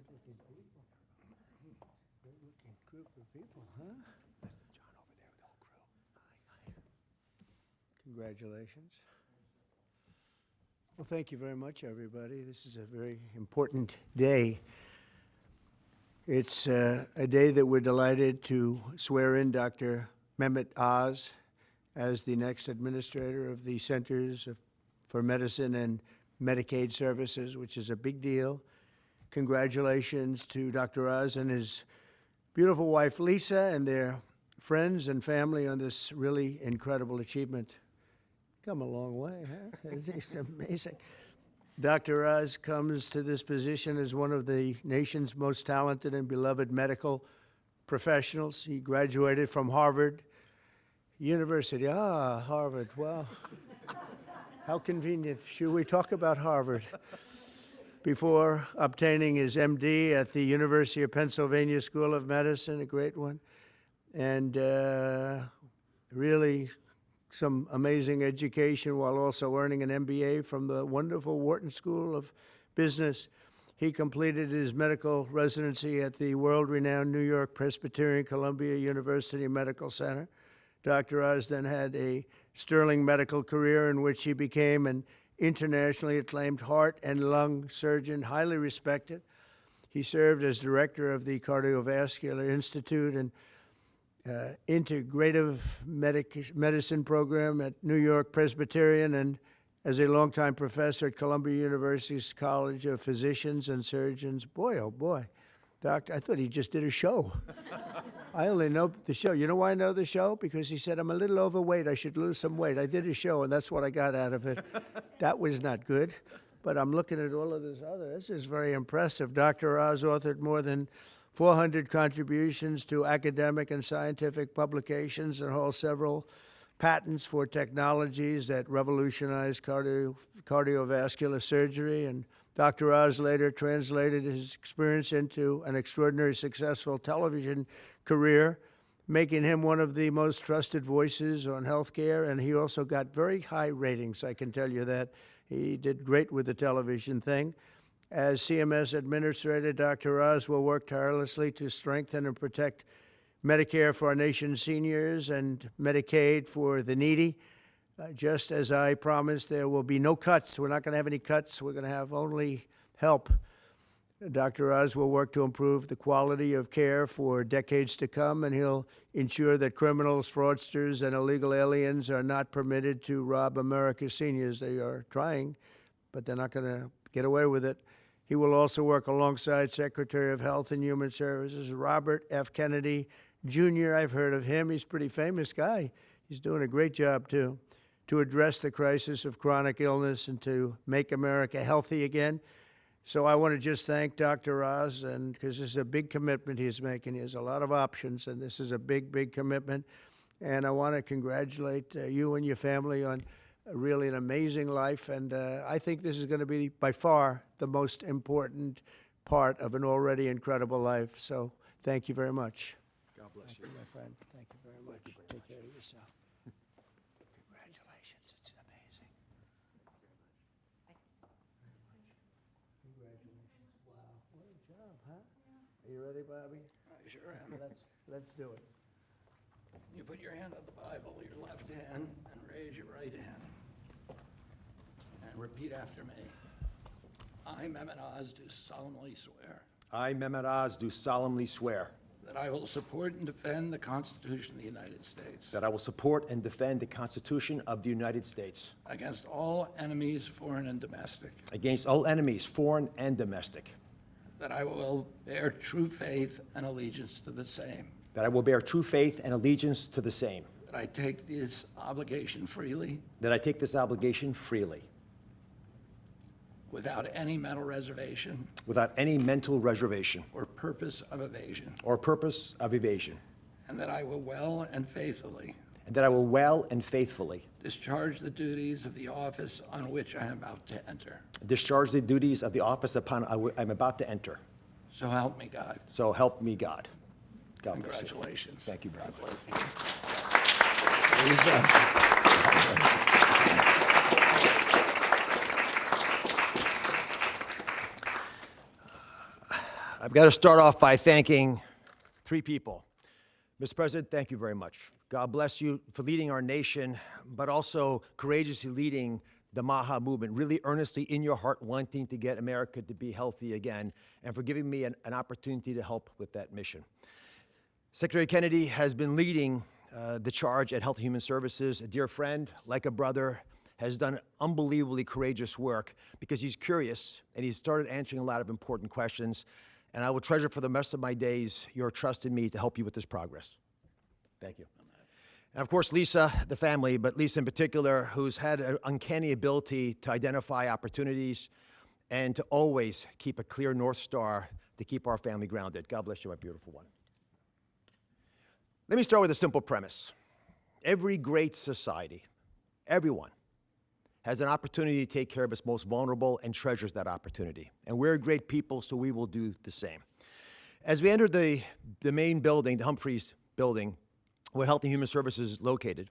Good-looking people. Good-looking group of people, huh? That's the John over there with the whole crew. Hi. Congratulations. Well, thank you very much, everybody. This is a very important day. It's a day that we're delighted to swear in Dr. Mehmet Oz as the next administrator of the Centers for Medicine and Medicaid Services, which is a big deal. Congratulations to Dr. Oz and his beautiful wife, Lisa, and their friends and family on this really incredible achievement. Come a long way, huh? It's amazing. Dr. Oz comes to this position as one of the nation's most talented and beloved medical professionals. He graduated from Harvard University. Ah, Harvard, wow. How convenient. Should we talk about Harvard? Before obtaining his MD at the University of Pennsylvania School of Medicine, a great one, and really some amazing education while also earning an MBA from the wonderful Wharton School of Business. He completed his medical residency at the world-renowned New York Presbyterian Columbia University Medical Center. Dr. Oz then had a sterling medical career in which he became an internationally acclaimed heart and lung surgeon, highly respected. He served as director of the Cardiovascular Institute and Integrative Medicine program at New York Presbyterian, and as a longtime professor at Columbia University's College of Physicians and Surgeons. Boy, oh boy, doctor, I thought he just did a show. I only know the show. You know why I know the show? Because he said, I'm a little overweight, I should lose some weight. I did a show, and that's what I got out of it. That was not good. But I'm looking at all of this other. This is very impressive. Dr. Oz authored more than 400 contributions to academic and scientific publications and holds several patents for technologies that revolutionize cardiovascular surgery. And Dr. Oz later translated his experience into an extraordinarily successful television career, making him one of the most trusted voices on healthcare. And he also got very high ratings, I can tell you that. He did great with the television thing. As CMS Administrator, Dr. Oz will work tirelessly to strengthen and protect Medicare for our nation's seniors and Medicaid for the needy. Just as I promised, there will be no cuts. We're not going to have any cuts. We're going to have only help. Dr. Oz will work to improve the quality of care for decades to come, and he'll ensure that criminals, fraudsters, and illegal aliens are not permitted to rob America's seniors. They are trying, but they're not going to get away with it. He will also work alongside Secretary of Health and Human Services, Robert F. Kennedy, Jr. I've heard of him. He's a pretty famous guy. He's doing a great job, too, to address the crisis of chronic illness and to make America healthy again. So I want to just thank Dr. Oz, and because this is a big commitment he's making. He has a lot of options, and this is a big, big commitment. And I want to congratulate you and your family on really an amazing life, and I think this is going to be by far the most important part of an already incredible life. So thank you very much. God bless you. My friend, thank you very much. Take care of yourself. Congratulations, it's amazing. Congratulations. Wow, what a job, huh? Are you ready, Bobby? I sure am. Let's do it. You put your hand on the Bible, your left hand, and raise your right hand. And repeat after me. I, Mehmet Oz, do solemnly swear I, Mehmet Oz, do solemnly swear that I will support and defend the Constitution of the United States that I will support and defend the Constitution of the United States against all enemies, foreign and domestic, against all enemies, foreign and domestic, that I will bear true faith and allegiance to the same, that I will bear true faith and allegiance to the same, that I take this obligation freely that I take this obligation freely, without any mental reservation without any mental reservation or purpose of evasion, or purpose of evasion, and that I will well and faithfully and that I will well and faithfully discharge the duties of the office on which I am about to enter. discharge the duties of the office upon I'm about to enter. So help me God. So help me God. God bless you. Congratulations. Thank you, brother. I've got to start off by thanking three people. Mr. President, thank you very much. God bless you for leading our nation, but also courageously leading the MAHA movement, really earnestly in your heart wanting to get America to be healthy again, and for giving me an opportunity to help with that mission. Secretary Kennedy has been leading the charge at Health and Human Services. A dear friend, like a brother, has done unbelievably courageous work because he's curious and he's started answering a lot of important questions. And I will treasure for the rest of my days your trust in me to help you with this progress. Thank you. And of course, Lisa, the family, but Lisa in particular, who's had an uncanny ability to identify opportunities and to always keep a clear North Star to keep our family grounded. God bless you, my beautiful one. Let me start with a simple premise. Every great society, everyone, has an opportunity to take care of its most vulnerable and treasures that opportunity. And we're great people, so we will do the same. As we entered the main building, the Humphreys building, where Health and Human Services is located,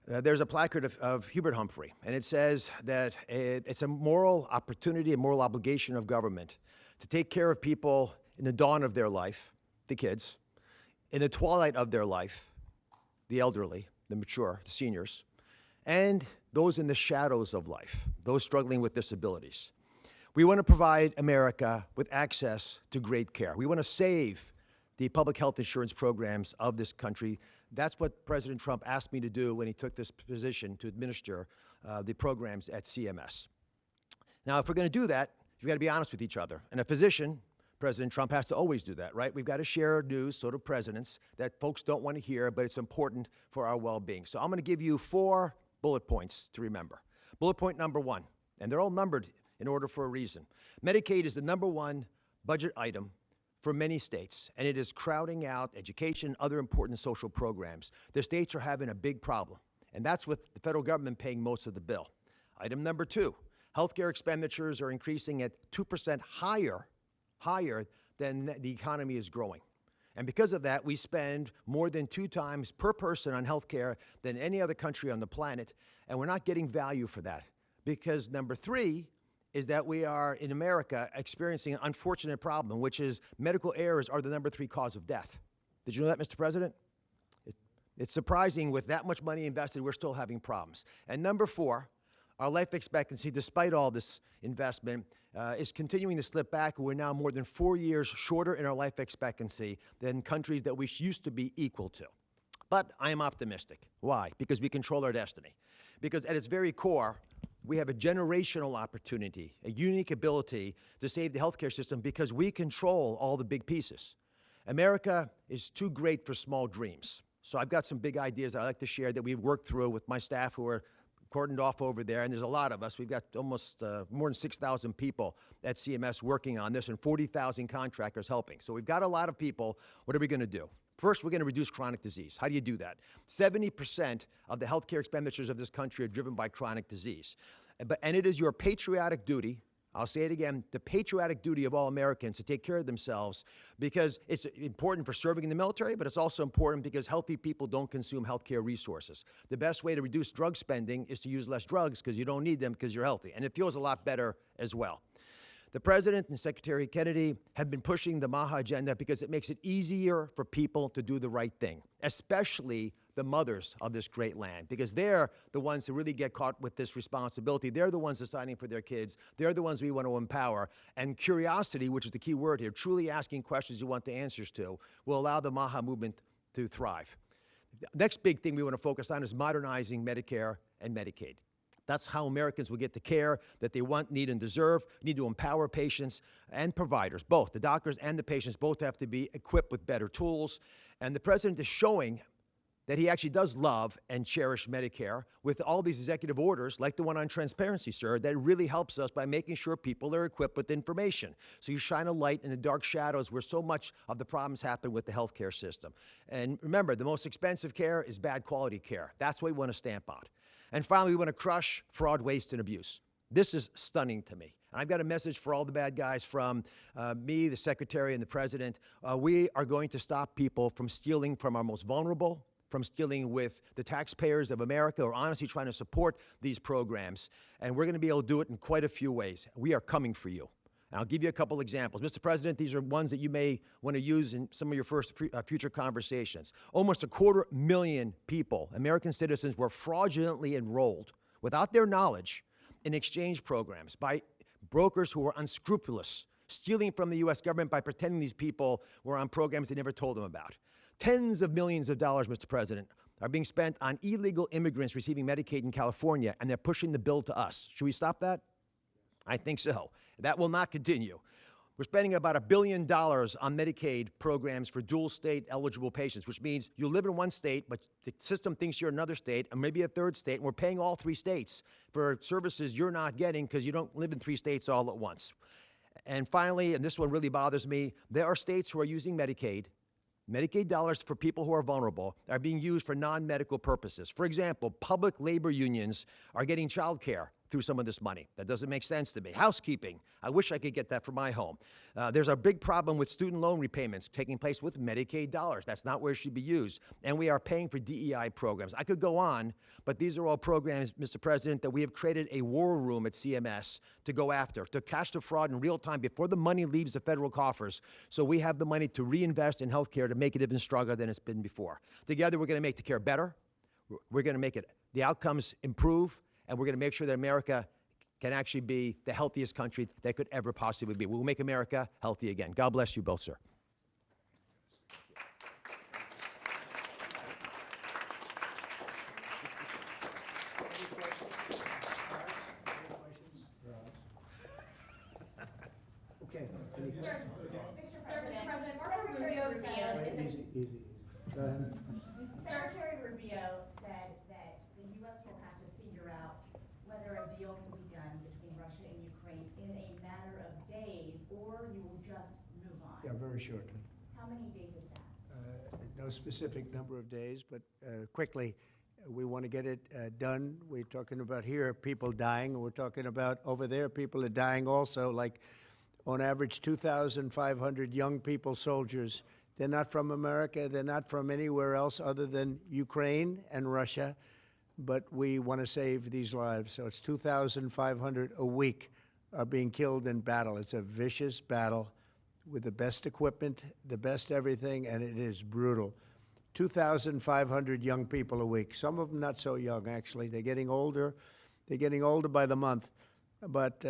there's a placard of Hubert Humphrey, and it says that it's a moral opportunity, a moral obligation of government to take care of people in the dawn of their life, the kids, in the twilight of their life, the elderly, the mature, the seniors, and those in the shadows of life, those struggling with disabilities. We want to provide America with access to great care. We want to save the public health insurance programs of this country. That's what President Trump asked me to do when he took this position to administer the programs at CMS. Now, if we're going to do that, we've got to be honest with each other. And a physician, President Trump, has to always do that, right? We've got to share news, so do presidents, that folks don't want to hear, but it's important for our well-being. So I'm going to give you 4 bullet points to remember. Bullet point number 1, and they're all numbered in order for a reason. Medicaid is the #1 budget item for many states, and it is crowding out education, other important social programs. The states are having a big problem, and that's with the federal government paying most of the bill. Item number 2, healthcare expenditures are increasing at 2% higher than the economy is growing. And because of that, we spend more than 2 times per person on healthcare than any other country on the planet, and we're not getting value for that. Because number 3 is that we are, in America, experiencing an unfortunate problem, which is medical errors are the number 3 cause of death. Did you know that, Mr. President? It's surprising with that much money invested, we're still having problems. And number 4, our life expectancy, despite all this investment, is continuing to slip back. We're now more than 4 years shorter in our life expectancy than countries that we used to be equal to. But I am optimistic. Why? Because we control our destiny. Because at its very core, we have a generational opportunity, a unique ability to save the healthcare system because we control all the big pieces. America is too great for small dreams. So I've got some big ideas that I'd like to share that we've worked through with my staff who are cordoned off over there, and there's a lot of us. We've got almost more than 6,000 people at CMS working on this and 40,000 contractors helping. So we've got a lot of people. What are we going to do? First, we're going to reduce chronic disease. How do you do that? 70% of the healthcare expenditures of this country are driven by chronic disease. And it is your patriotic duty, I'll say it again, the patriotic duty of all Americans to take care of themselves because it's important for serving in the military, but it's also important because healthy people don't consume healthcare resources. The best way to reduce drug spending is to use less drugs because you don't need them because you're healthy. And it feels a lot better as well. The President and Secretary Kennedy have been pushing the MAHA agenda because it makes it easier for people to do the right thing, especially the mothers of this great land, because they're the ones who really get caught with this responsibility. They're the ones deciding for their kids. They're the ones we want to empower. And curiosity, which is the key word here, truly asking questions you want the answers to, will allow the MAHA movement to thrive. The next big thing we want to focus on is modernizing Medicare and Medicaid. That's how Americans will get the care that they want, need, and deserve. We need to empower patients and providers, both. The doctors and the patients both have to be equipped with better tools. And the President is showing that he actually does love and cherish Medicare with all these executive orders, like the one on transparency, sir, that really helps us by making sure people are equipped with information. So you shine a light in the dark shadows where so much of the problems happen with the healthcare system. And remember, the most expensive care is bad quality care. That's what we want to stamp out. And finally, we want to crush fraud, waste, and abuse. This is stunning to me. And I've got a message for all the bad guys from me, the Secretary, and the President. We are going to stop people from stealing from our most vulnerable, from stealing with the taxpayers of America, or honestly trying to support these programs. And we're going to be able to do it in quite a few ways. We are coming for you. And I'll give you a couple examples. Mr. President, these are ones that you may want to use in some of your future conversations. Almost 250,000 people, American citizens, were fraudulently enrolled without their knowledge in exchange programs by brokers who were unscrupulous, stealing from the U.S. government by pretending these people were on programs they never told them about. Tens of millions of dollars, Mr. President, are being spent on illegal immigrants receiving Medicaid in California, and they're pushing the bill to us. Should we stop that? I think so. That will not continue. We're spending about $1 billion on Medicaid programs for dual state eligible patients, which means you live in one state, but the system thinks you're another state, and maybe a third state, and we're paying all 3 states for services you're not getting because you don't live in 3 states all at once. And finally, and this one really bothers me, there are states who are using Medicaid dollars for people who are vulnerable are being used for non-medical purposes. For example, public labor unions are getting child care through some of this money. That doesn't make sense to me. Housekeeping, I wish I could get that for my home. There's a big problem with student loan repayments taking place with Medicaid dollars. That's not where it should be used. And we are paying for DEI programs. I could go on, but these are all programs, Mr. President, that we have created a war room at CMS to go after, to catch the fraud in real time before the money leaves the federal coffers, so we have the money to reinvest in health care to make it even stronger than it's been before. Together, we're going to make the care better. We're going to make the outcomes improve, and we're going to make sure that America can actually be the healthiest country that could ever possibly be. We'll make America healthy again. God bless you both, sir. Okay. Mr. President, Secretary Rubio said that the U.S. will have to figure out whether a deal can be done between Russia and Ukraine in a matter of days, or you will just move on. Yeah, very shortly. How many days is that? No specific number of days, but quickly. We want to get it done. We're talking about here people dying. We're talking about over there people are dying also, like on average 2,500 young people, soldiers. They're not from America. They're not from anywhere else other than Ukraine and Russia, but we want to save these lives. So it's 2,500 a week are being killed in battle. It's a vicious battle with the best equipment, the best everything, and it is brutal. 2,500 young people a week. Some of them not so young, actually. They're getting older. They're getting older by the month. But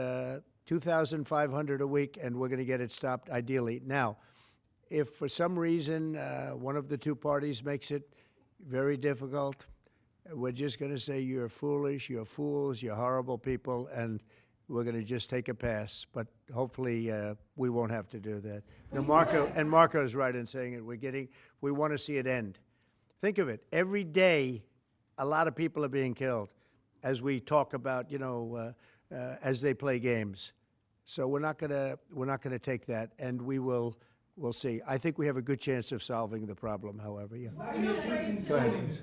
2,500 a week, and we're going to get it stopped ideally. Now, if for some reason one of the two parties makes it very difficult, we're just going to say you're foolish, you're fools, you're horrible people, and we're going to just take a pass. But hopefully we won't have to do that. Now, Marco's right in saying it. We want to see it end. Think of it. Every day, a lot of people are being killed as we talk about, as they play games. So we're not gonna take that, and we'll see. I think we have a good chance of solving the problem. However, yeah. Go ahead.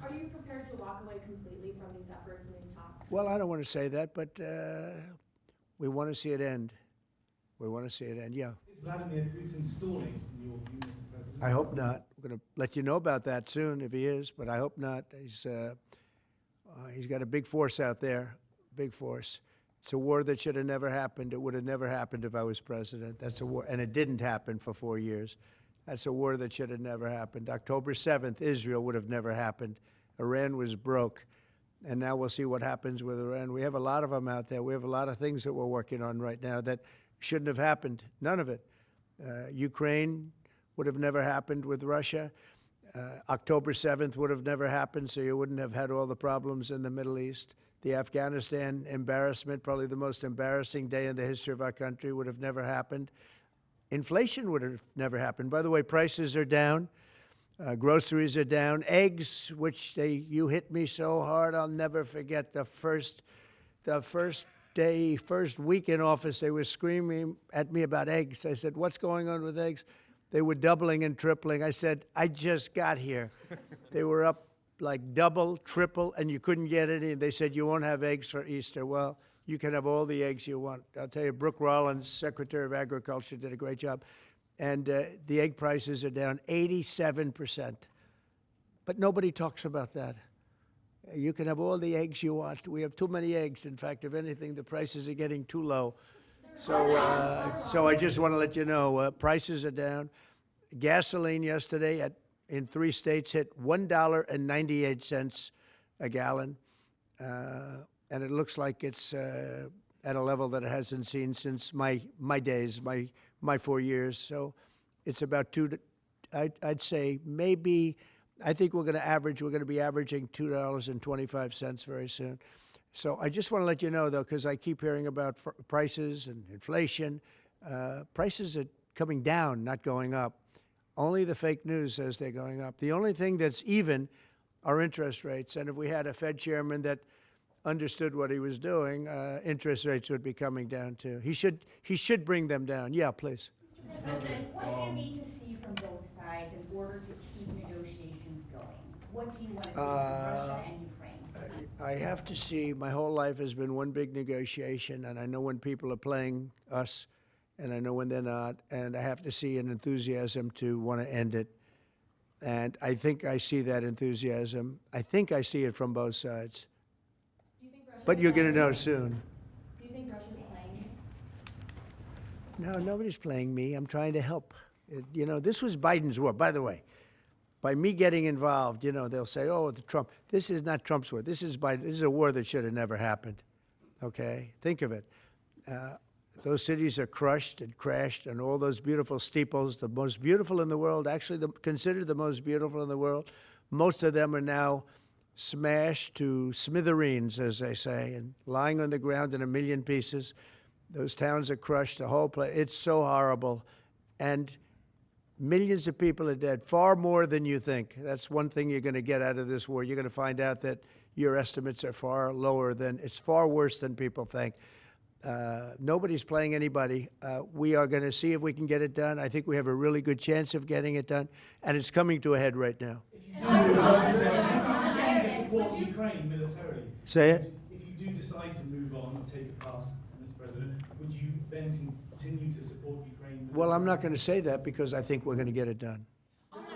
Are you prepared to walk away completely from these efforts and these talks? Well, I don't want to say that, but we want to see it end. We want to see it end. Yeah. Is Vladimir Putin stalling, in your view, Mr. President? I hope not. We're going to let you know about that soon if he is, but I hope not. He's got a big force out there, big force. It's a war that should have never happened. It would have never happened if I was president. That's a war, and it didn't happen for 4 years. That's a war that should have never happened. October 7th, Israel would have never happened. Iran was broke, and now we'll see what happens with Iran. We have a lot of them out there. We have a lot of things that we're working on right now that shouldn't have happened, none of it. Ukraine would have never happened with Russia. October 7th would have never happened, so you wouldn't have had all the problems in the Middle East. The Afghanistan embarrassment, probably the most embarrassing day in the history of our country, would have never happened. Inflation would have never happened. By the way, prices are down. Groceries are down. Eggs, which you hit me so hard, I'll never forget the first week in office, they were screaming at me about eggs. I said, what's going on with eggs? They were doubling and tripling. I said, I just got here. They were up like double, triple, and you couldn't get any. They said, you won't have eggs for Easter. Well, you can have all the eggs you want. I'll tell you, Brooke Rollins, Secretary of Agriculture, did a great job. And the egg prices are down 87%. But nobody talks about that. You can have all the eggs you want. We have too many eggs. In fact, if anything, the prices are getting too low. So I just want to let you know, prices are down. Gasoline yesterday in 3 states hit $1.98 a gallon, and it looks like it's at a level that it hasn't seen since my days, my 4 years. So it's about I'd say maybe. I think we're going to be averaging $2.25 very soon. So I just want to let you know, though, because I keep hearing about prices and inflation. Prices are coming down, not going up. Only the fake news says they're going up. The only thing that's even are interest rates. And if we had a Fed chairman that understood what he was doing, interest rates would be coming down too. He should bring them down. Yeah, please. Mr. President, what do you need to see from both sides in order to keep negotiations going? What do you want to see from Russia and Ukraine? I have to see. My whole life has been one big negotiation, and I know when people are playing us, and I know when they're not, and I have to see an enthusiasm to want to end it. And I think I see that enthusiasm. I think I see it from both sides. Do you think Russia's But you're going to playing- know soon. Do you think Russia's playing you? No, nobody's playing me. I'm trying to help. This was Biden's war. By the way, by me getting involved, they'll say, oh, Trump. This is not Trump's war. This is Biden. This is a war that should have never happened. Okay? Think of it. Those cities are crushed and crashed, and all those beautiful steeples, the most beautiful in the world, actually considered the most beautiful in the world, most of them are now smashed to smithereens, as they say, and lying on the ground in a million pieces. Those towns are crushed, the whole place. It's so horrible. And millions of people are dead, far more than you think. That's one thing you're going to get out of this war. You're going to find out that your estimates are far lower it's far worse than people think. Nobody's playing anybody. We are going to see if we can get it done. I think we have a really good chance of getting it done, and it's coming to a head right now. If you do support Ukraine militarily, Say it. if you do decide to move on and take a pass, Mr. President, would you then continue to support Ukraine? Well, I'm not going to say that because I think we're going to get it done. There's a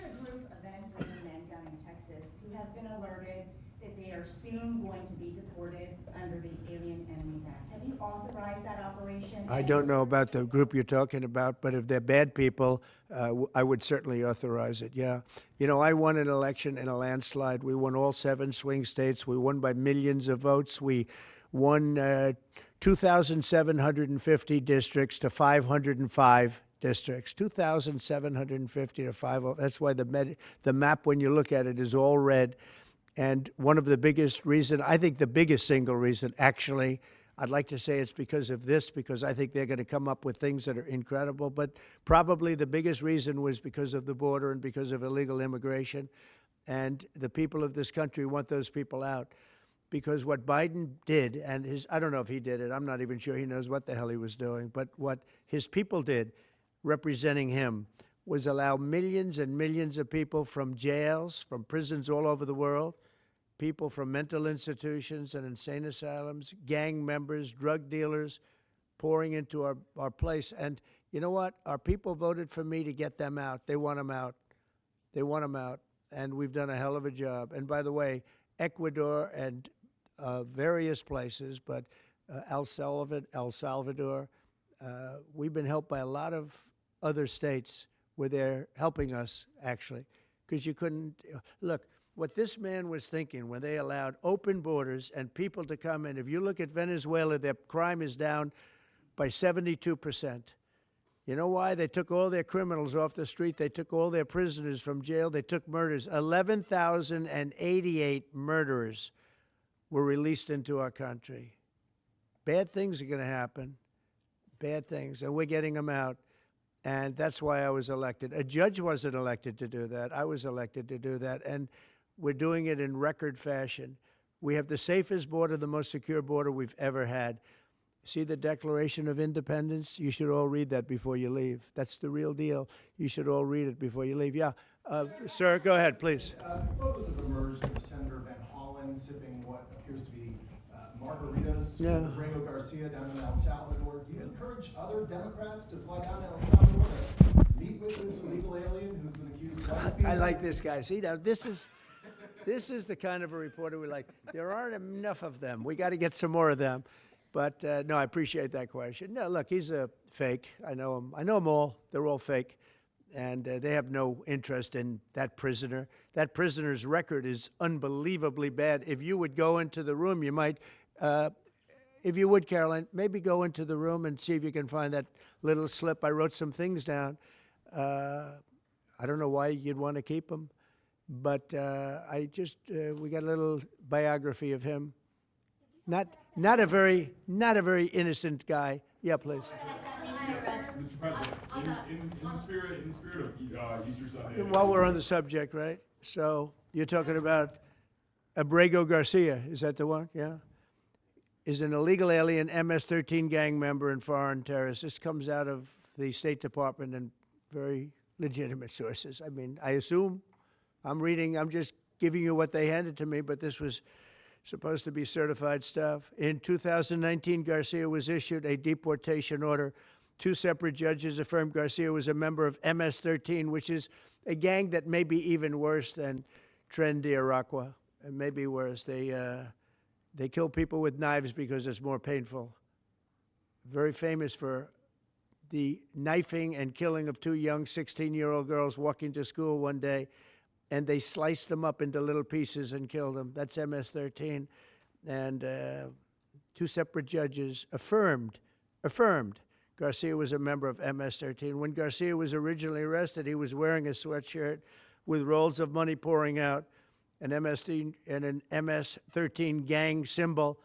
group of Venezuelan men down in Texas who have been alerted that they are soon going to be deported under the Alien Enemies Act. Have you authorized that operation? I don't know about the group you're talking about, but if they're bad people, I would certainly authorize it, yeah. I won an election in a landslide. We won all 7 swing states. We won by millions of votes. We won 2,750 districts to 505 districts. 2,750 to 505. That's why the map, when you look at it, is all red. And one of the biggest reason, I think the biggest single reason, actually, I'd like to say it's because of this, because I think they're going to come up with things that are incredible. But probably the biggest reason was because of the border and because of illegal immigration. And the people of this country want those people out. Because what Biden did, and I don't know if he did it, I'm not even sure he knows what the hell he was doing, but what his people did, representing him, was allow millions and millions of people from jails, from prisons all over the world, people from mental institutions and insane asylums, gang members, drug dealers, pouring into our place. And you know what? Our people voted for me to get them out. They want them out. They want them out. And we've done a hell of a job. And by the way, Ecuador and various places, but El Salvador, we've been helped by a lot of other states where they're helping us, actually, because you couldn't look. What this man was thinking when they allowed open borders and people to come in, if you look at Venezuela, their crime is down by 72%. You know why? They took all their criminals off the street. They took all their prisoners from jail. They took murders. 11,088 murderers were released into our country. Bad things are going to happen. Bad things. And we're getting them out. And that's why I was elected. A judge wasn't elected to do that. I was elected to do that. And we're doing it in record fashion. We have the safest border, the most secure border we've ever had. See the Declaration of Independence? You should all read that before you leave. That's the real deal. You should all read it before you leave. Yeah. Sir, go ahead, please. Photos have emerged of Senator Van Hollen sipping what appears to be margaritas with Ringo Garcia down in El Salvador. Do you encourage other Democrats to fly down to El Salvador to meet with this illegal alien who's an accused drug dealer? I like this guy. See, now this is This is the kind of a reporter we like. There aren't enough of them. We got to get some more of them. But no, I appreciate that question. No, look, he's a fake. I know him. I know them all. They're all fake. And they have no interest in that prisoner. That prisoner's record is unbelievably bad. If you would go into the room, you might, if you would, Caroline, maybe go into the room and see if you can find that little slip. I wrote some things down. I don't know why you'd want to keep him, but we got a little biography of him. Not a very innocent guy. Yeah, please. Mr. President, in the spirit of Easter Sunday. While we're on the subject, right? So you're talking about Abrego Garcia. Is that the one? Yeah. Is an illegal alien MS-13 gang member and foreign terrorist. This comes out of the State Department and very legitimate sources. I mean, I assume I'm just giving you what they handed to me, but this was supposed to be certified stuff. In 2019, Garcia was issued a deportation order. 2 separate judges affirmed Garcia was a member of MS-13, which is a gang that may be even worse than Tren de Aragua, and maybe worse. They kill people with knives because it's more painful. Very famous for the knifing and killing of 2 young 16-year-old girls walking to school one day, and they sliced them up into little pieces and killed them. That's MS-13. And 2 separate judges affirmed Garcia was a member of MS-13. When Garcia was originally arrested, he was wearing a sweatshirt with rolls of money pouring out, an MS-13 gang symbol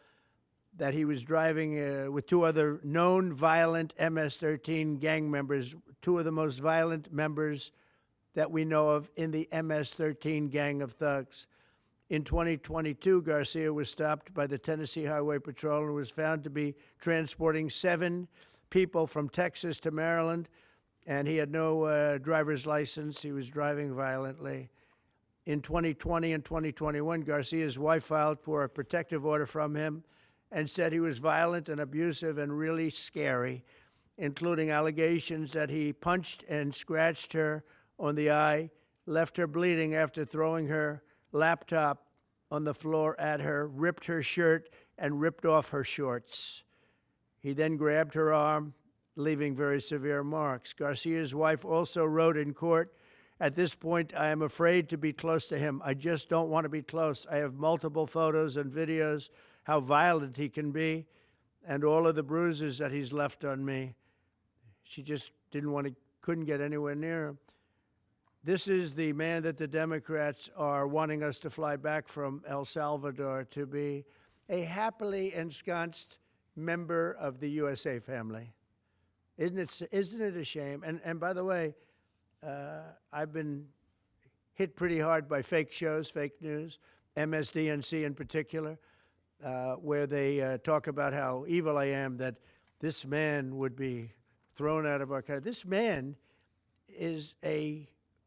that he was driving with 2 other known violent MS-13 gang members, 2 of the most violent members that we know of in the MS-13 gang of thugs. In 2022, Garcia was stopped by the Tennessee Highway Patrol and was found to be transporting 7 people from Texas to Maryland, and he had no driver's license. He was driving violently. In 2020 and 2021, Garcia's wife filed for a protective order from him and said he was violent and abusive and really scary, including allegations that he punched and scratched her on the eye, left her bleeding after throwing her laptop on the floor at her, ripped her shirt, and ripped off her shorts. He then grabbed her arm, leaving very severe marks. Garcia's wife also wrote in court, "At this point, I am afraid to be close to him. I just don't want to be close. I have multiple photos and videos, how violent he can be, and all of the bruises that he's left on me." She just couldn't get anywhere near him. This is the man that the Democrats are wanting us to fly back from El Salvador to be a happily ensconced member of the USA family. Isn't it a shame? And by the way, I've been hit pretty hard by fake shows, fake news, MSDNC in particular, where they talk about how evil I am, that this man would be thrown out of our country. This man is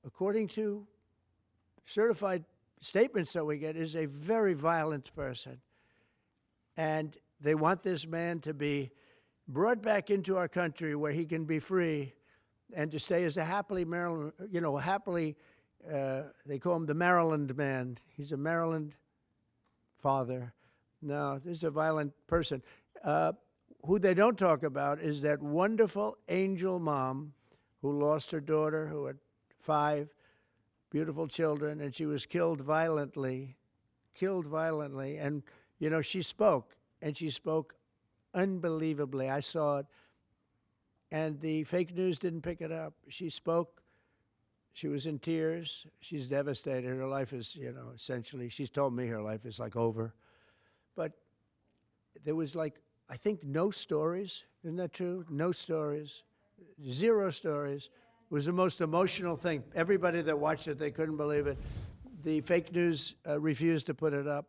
according to certified statements that we get, is a very violent person. And they want this man to be brought back into our country where he can be free and to stay as a happily Maryland, they call him the Maryland man. He's a Maryland father. No, this is a violent person. Who they don't talk about is that wonderful angel mom who lost her daughter, who had 5 beautiful children, and she was killed violently. And, she spoke, and she spoke unbelievably. I saw it. And the fake news didn't pick it up. She spoke. She was in tears. She's devastated. Her life is, essentially, she's told me her life is like over. But there was I think no stories. Isn't that true? No stories. 0 stories. It was the most emotional thing. Everybody that watched it, they couldn't believe it. The fake news refused to put it up.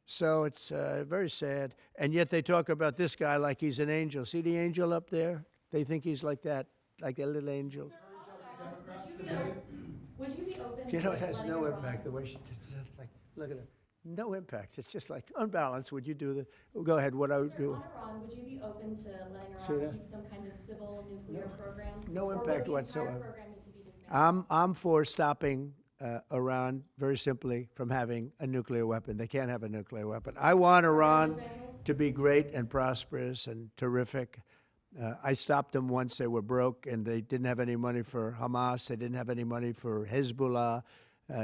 So it's very sad. And yet they talk about this guy like he's an angel. See the angel up there? They think he's like that, like a little angel. Would you be open It has no impact the way she did it. Look at her. No impact. It's just unbalanced. Would you do the? Go ahead. What I would do. On Iran, would you be open to letting See Iran that? keep some kind of civil nuclear program? No Or would impact the entire whatsoever. program need to be dismantled? I'm for stopping Iran, very simply, from having a nuclear weapon. They can't have a nuclear weapon. I want Iran to be great and prosperous and terrific. I stopped them once they were broke and they didn't have any money for Hamas. They didn't have any money for Hezbollah.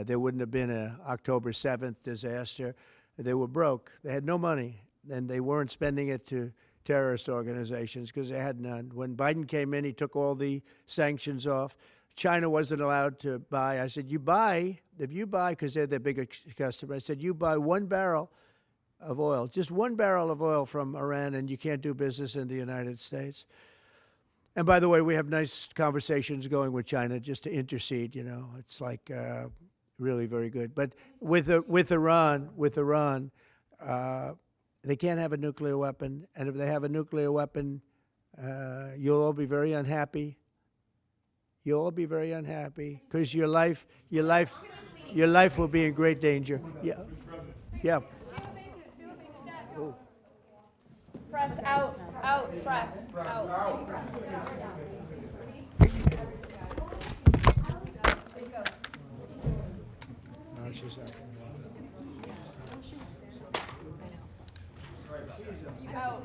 There wouldn't have been an October 7th disaster. They were broke. They had no money, and they weren't spending it to terrorist organizations because they had none. When Biden came in, he took all the sanctions off. China wasn't allowed to buy. I said, if you buy, because they're their biggest customer, I said, you buy 1 barrel of oil, just 1 barrel of oil from Iran, and you can't do business in the United States. And by the way, we have nice conversations going with China just to intercede, you know. It's like really very good. But with Iran, they can't have a nuclear weapon. And if they have a nuclear weapon, you'll all be very unhappy. You'll all be very unhappy because your life will be in great danger. Yeah. Yeah. Oh. Press out, press out. No, she's not. Out.